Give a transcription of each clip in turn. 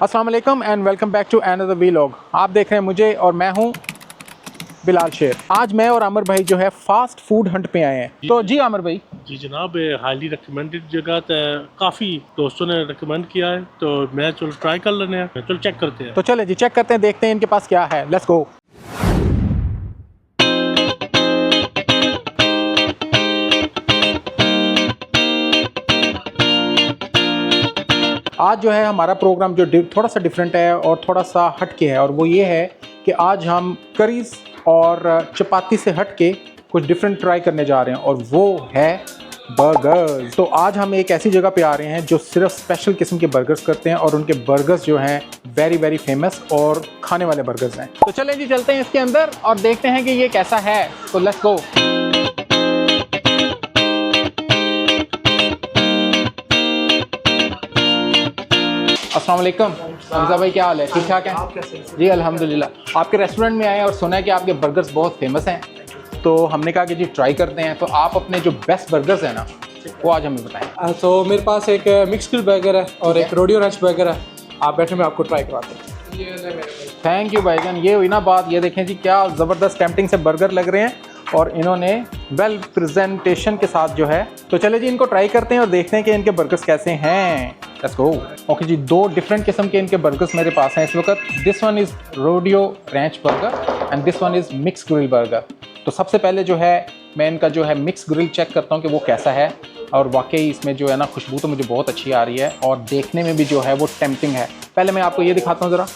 अस्सलाम वालेकुम and welcome back to another vlog. आप देख रहे हैं मुझे और मैं हूं बिलाल शेर। आज मैं और आमिर भाई जो है फास्ट फूड हंट पे आए हैं। तो जी आमिर भाई। जी जनाब, हाईली रिकमेंडेड जगह है, काफ़ी दोस्तों ने रिकमेंड किया है, तो मैं चलो ट्राई कर लेने हैं, चलो चेक करते हैं। तो चले जी चेक करते हैं, देखते हैं इनके पास क्या है। Let's go. आज जो है हमारा प्रोग्राम जो थोड़ा सा डिफरेंट है और थोड़ा सा हटके है, और वो ये है कि आज हम करीज और चपाती से हटके कुछ डिफरेंट ट्राई करने जा रहे हैं, और वो है बर्गर्स। तो आज हम एक ऐसी जगह पे आ रहे हैं जो सिर्फ स्पेशल किस्म के बर्गर्स करते हैं, और उनके बर्गर्स जो हैं वेरी वेरी फेमस और खाने वाले बर्गर्स हैं। तो चलें जी चलते हैं इसके अंदर और देखते हैं कि ये कैसा है। तो लेट्स गो। अस्सलाम वालेकुम हमजा भाई, क्या हाल है? ठीक ठाक है जी, अल्हम्दुलिल्लाह। आपके रेस्टोरेंट में आए हैं और सुना है कि आपके बर्गर्स बहुत फेमस हैं, तो हमने कहा कि जी ट्राई करते हैं। तो आप अपने जो बेस्ट बर्गर्स हैं ना वो आज हमें बताएं। तो मेरे पास एक मिक्स ग्रिल बर्गर है और एक रोडियो रंच बर्गर है। आप बैठे, मैं आपको ट्राई करवाता हूँ। थैंक यू भाईजान। ये हुई ना बात। ये देखें जी क्या ज़बरदस्त टेम्पटिंग से बर्गर लग रहे हैं, और इन्होंने वेल प्रेजेंटेशन के साथ जो है। तो चले जी इनको ट्राई करते हैं और देखते हैं कि इनके बर्गर्स कैसे हैं। Let's go. ओके जी, दो डिफरेंट किस्म के इनके बर्गर्स मेरे पास हैं इस वक्त। This one is rodeo ranch burger and this one is mix grill burger. तो सबसे पहले जो है मैं इनका जो है मिक्स ग्रिल चेक करता हूँ कि वो कैसा है, और वाकई इसमें जो है ना खुशबू तो मुझे बहुत अच्छी आ रही है, और देखने में भी जो है वो टेम्पटिंग है। पहले मैं आपको ये दिखाता हूँ ज़रा।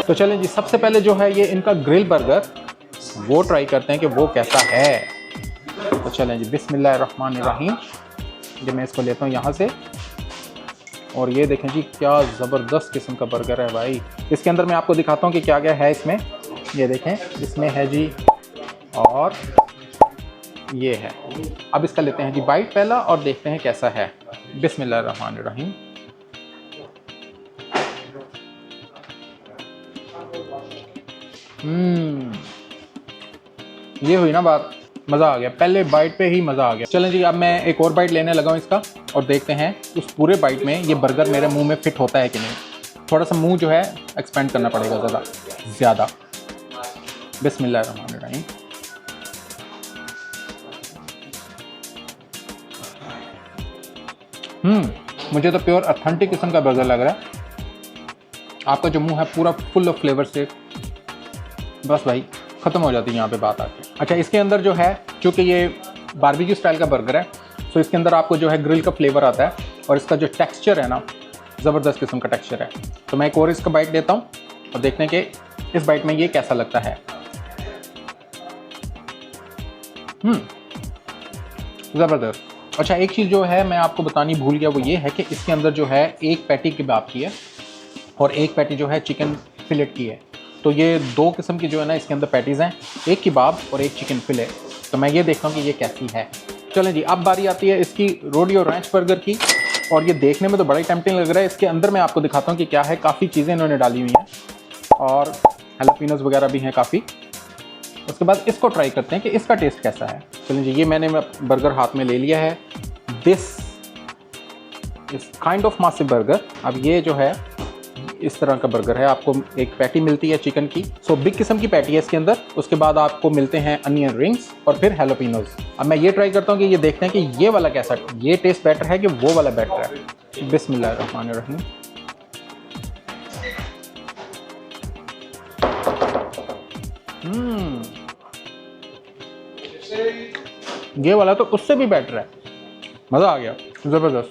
तो चलें जी, सबसे पहले जो है ये इनका ग्रिल बर्गर वो ट्राई करते हैं कि वो कैसा है। तो चलें जी, बिस्मिल्लाहिर्रहमानिर्रहीम। जब मैं इसको लेता हूँ यहाँ से, और ये देखें जी क्या ज़बरदस्त किस्म का बर्गर है भाई। इसके अंदर मैं आपको दिखाता हूँ कि क्या क्या है इसमें। ये देखें, इसमें है जी, और ये है। अब इसका लेते हैं जी बाइट पहला और देखते हैं कैसा है। बिस्मिल्लाहिर्रहमानिर्रहीम। ये हुई ना बात, मज़ा आ गया। पहले बाइट पे ही मज़ा आ गया। चलें जी, अब मैं एक और बाइट लेने लगा हूँ इसका, और देखते हैं उस पूरे बाइट में ये बर्गर मेरे मुंह में फिट होता है कि नहीं। थोड़ा सा मुंह जो है एक्सपेंड करना पड़ेगा ज़्यादा। बिस्मिल्लाहिर्रहमानिर्रहीम। मुझे तो प्योर ऑथेंटिक किस्म का बर्गर लग रहा है। आपका जो मुंह है पूरा फुल ऑफ फ्लेवर से बस भाई ख़त्म हो जाती है यहाँ पे बात आके। अच्छा, इसके अंदर जो है, चूँकि ये बारबेक्यू स्टाइल का बर्गर है, तो इसके अंदर आपको जो है ग्रिल का फ्लेवर आता है, और इसका जो टेक्सचर है ना ज़बरदस्त किस्म का टेक्सचर है। तो मैं एक और इसका बाइट देता हूँ और देखते हैं कि इस बाइट में ये कैसा लगता है। ज़बरदस्त। अच्छा, एक चीज़ जो है मैं आपको बतानी भूल गया, वो ये है कि इसके अंदर जो है एक पैटी कबाब की है और एक पैटी जो है चिकन फिलेट की है। तो ये दो किस्म की जो है ना इसके अंदर पैटीज़ हैं, एक कबाब और एक चिकन फिले। तो मैं ये देखता हूँ कि ये कैसी है। चलें जी, अब बारी आती है इसकी रोडियो रैंच बर्गर की, और ये देखने में तो बड़ा ही टेम्पटिंग लग रहा है। इसके अंदर मैं आपको दिखाता हूँ कि क्या है। काफ़ी चीज़ें इन्होंने डाली हुई हैं, और हैलोपिनोज वगैरह भी हैं काफ़ी। उसके बाद इसको ट्राई करते हैं कि इसका टेस्ट कैसा है। चलें जी, ये मैंने बर्गर हाथ में ले लिया है। दिस इस काइंड ऑफ मासिव बर्गर। अब ये जो है इस तरह का बर्गर है। आपको एक पैटी मिलती है चिकन की, सो बिग किस्म की पैटी है इसके अंदर। उसके बाद आपको मिलते हैं अनियन रिंग्स और फिर हैलोपिनोज। अब मैं ये ट्राई करता हूँ कि ये देखते हैं कि ये वाला कैसा, ये टेस्ट बेटर है कि वो वाला बेटर है। बिस्मिल्लाहिर्रहमानिर्रहीम। ये वाला तो उससे भी बेटर है, मज़ा आ गया, ज़बरदस्त।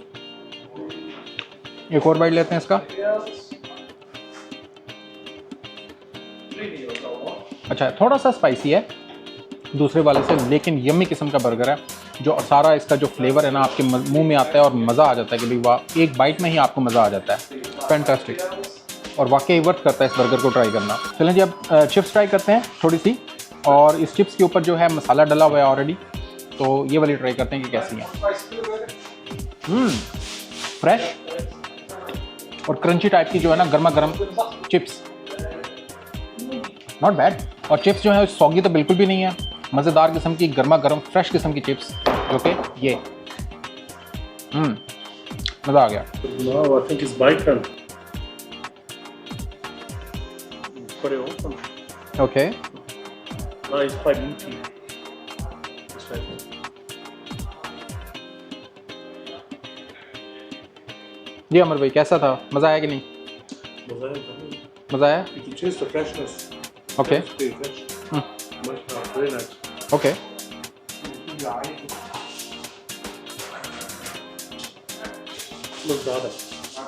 एक और बाइट लेते हैं इसका। अच्छा, थोड़ा सा स्पाइसी है दूसरे वाले से, लेकिन यम्मी किस्म का बर्गर है। जो सारा इसका जो फ्लेवर है ना आपके मुंह में आता है, और मज़ा आ जाता है कि भाई वाह, एक बाइट में ही आपको मज़ा आ जाता है। फैंटास्टिक, और वाकई वर्थ करता है इस बर्गर को ट्राई करना। चलें जी, अब चिप्स ट्राई करते हैं थोड़ी सी, और इस चिप्स के ऊपर जो है मसाला डला हुआ है ऑलरेडी। तो ये वाली ट्राई करते हैं कि कैसी है। फ्रेश और क्रंची टाइप की जो है ना गर्मा गर्म चिप्स, नॉट बैड। और चिप्स जो है सॉगी तो बिल्कुल भी नहीं है, मज़ेदार किस्म की गर्मा गर्म फ्रेश किस्म की चिप्स, जो कि ये मज़ा आ गया। Now I think it's my turn. Put it open. Okay Now it's quite meaty. This way. जी अमर भाई कैसा था, मज़ा आया कि नहीं? मज़ा आया? You can taste the freshness. Okay It's very fresh. Very nice. Okay मज़ेदार है।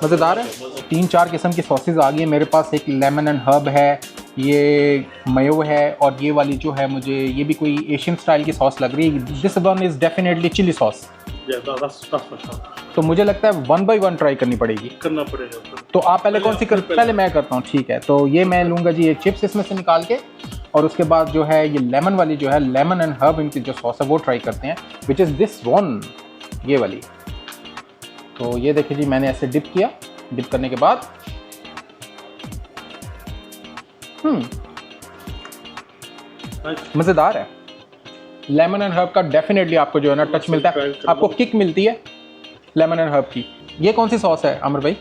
मज़ेदार है। 3-4 किस्म की सॉसेज आ गई है मेरे पास। एक लेमन एंड हर्ब है, ये मयो है, और ये वाली जो है मुझे ये भी कोई एशियन स्टाइल की सॉस लग रही है। This one is definitely chilli sauce. Yeah, that's for sure. तो मुझे लगता है 1 बाई 1 ट्राई करनी पड़ेगी। करना पड़ेगा फिर। तो आप पहले कौन सी कर, पहले मैं करता हूँ, ठीक है। तो ये मैं लूँगा जी एक चिप्स इसमें से निकाल के, और उसके बाद जो है ये लेमन वाली जो है, लेमन एंड हर्ब इनकी जो सॉस है वो ट्राई करते हैं, विच इज़ दिस वन, ये वाली। तो ये देखिए जी, मैंने ऐसे डिप किया, डिप करने के बाद मज़ेदार है। लेमन एंड हर्ब का डेफिनेटली आपको जो है ना टच मिलता है, आपको किक मिलती है लेमन एंड हर्ब की। ये कौन सी सॉस है अमर भाई?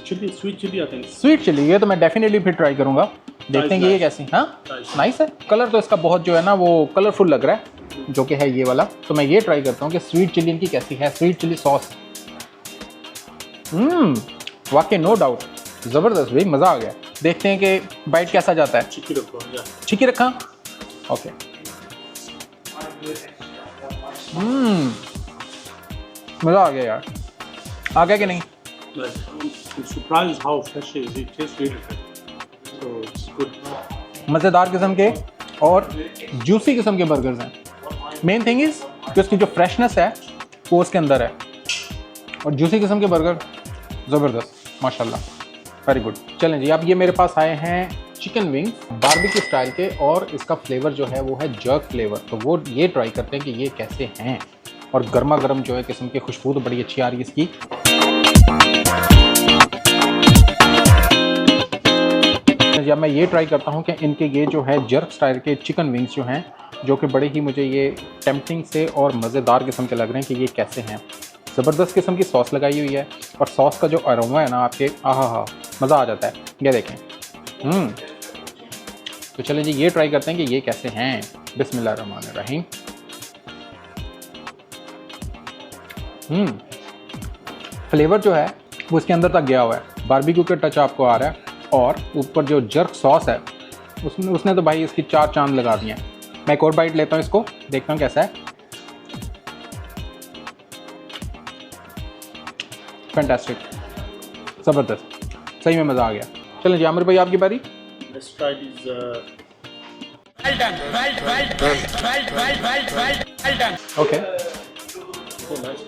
Chilli, sweet chilli I think. Sweet chilli, ये तो मैं डेफिनेटली फिर ट्राई करूंगा। देखते हैं कि ये कैसी। हाँ नाइस है, कलर तो इसका बहुत जो है ना वो कलरफुल लग रहा है, जो कि है ये वाला। तो मैं ये ट्राई करता हूँ कि स्वीट चिली इनकी कैसी है, स्वीट चिली सॉस। वाकई नो डाउट ज़बरदस्त भाई, मज़ा आ गया। देखते हैं कि बाइट कैसा जाता है। चिकी रखो या चिकी रखा, ओके। मज़ा आ गया यार, आ गया कि नहीं? I'm surprised how fresh it is. It tastes really fresh. So it's good. मज़ेदार किस्म के और जूसी किस्म के बर्गर्स हैं। मेन थिंग इज़ कि उसकी जो फ्रेशनेस है वो उसके अंदर है, और जूसी किस्म के बर्गर ज़बरदस्त, माशाल्लाह, वेरी गुड। चलें जी, अब ये मेरे पास आए हैं चिकन विंग्स बारबेक्यू स्टाइल के, और इसका फ्लेवर जो है वो है जर्क फ्लेवर। तो वो ये ट्राई करते हैं कि ये कैसे हैं, और गर्मा गर्म जो है किस्म की खुशबू तो बड़ी अच्छी आ रही है इसकी। जब मैं ये ट्राई करता हूँ कि इनके ये जो है जर्क स्टाइल के चिकन विंग्स जो हैं, जो कि बड़े ही मुझे ये टेम्पटिंग से और मज़ेदार किस्म के लग रहे हैं कि ये कैसे हैं। ज़बरदस्त किस्म की सॉस लगाई हुई है, और सॉस का जो अरोमा है ना आपके, आहा, मज़ा आ जाता है। ये देखें। तो चलें जी, ये ट्राई करते हैं कि ये कैसे हैं। बिस्मिल्लाहिर्रहमानिर्रहीम। फ्लेवर जो है वो इसके अंदर तक गया हुआ है, बारबेक्यू का टच आपको आ रहा है, और ऊपर जो जर्क सॉस है उसने तो भाई इसकी 4 चांद लगा दिए हैं। मैं एक और बाइट लेता हूँ इसको, देखता हूँ कैसा है। फैंटास्टिक, ज़बरदस्त, सही में मज़ा आ गया। चलें जी आमिर भाई, आपकी बारी। Let's try these. Well done. Okay Oh, nice.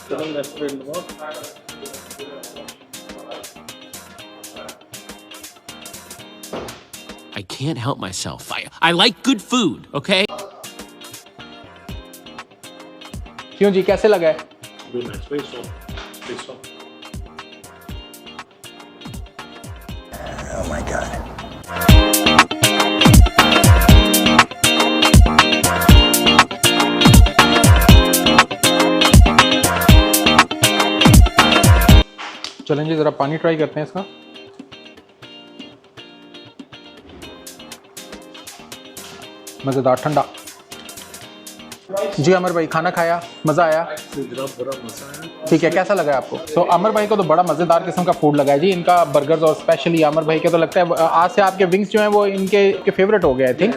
Let's put it in the mouth. I can't help myself. I like good food, okay? क्यों जी, कैसे लगा है? Very nice. Very soft. Very soft. Oh my God. चलें जी, ज़रा पानी try करते हैं इसका। मज़ेदार ठंडा। जी अमर भाई, खाना खाया, मज़ा आया? बड़ा मजा है। ठीक है, कैसा लगा आपको? तो अमर भाई को तो बड़ा मज़ेदार किस्म का फूड लगा है जी, इनका बर्गर्स, और स्पेशली अमर भाई के तो लगता है आज से आपके विंग्स जो हैं वो इनके फेवरेट हो गए आई थिंक।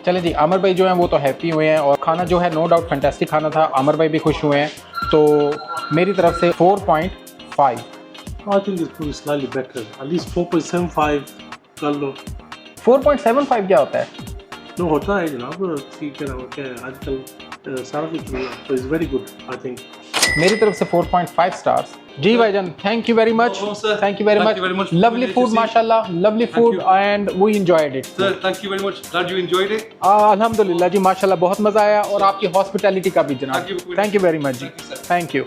चलें जी, अमर भाई जो हैं वो तो हैप्पी हुए हैं, और खाना जो है नो डाउट फैंटास्टिक खाना था। अमर भाई भी खुश हुए हैं, तो मेरी तरफ से 4.5। I think it's probably slightly better. At least 4.75 कर लो। 4.75 क्या होता है? तो होता है जनाब, ठीक है ना, क्या है आजकल सारा कुछ मिला, तो is very good I think. मेरी तरफ से 4.5 स्टार्स। जी भाईजान, thank you very much, thank you very much, lovely food माशाल्लाह, lovely food and we enjoyed it. Sir, thank you very much. Glad you enjoyed it. अल्हम्दुलिल्लाह जी, माशाल्लाह बहुत मज़ा आया, और आपकी हॉस्पिटैलिटी का भी जनाब, Thank you. Thank you very much जी, Thank you, sir. Thank you.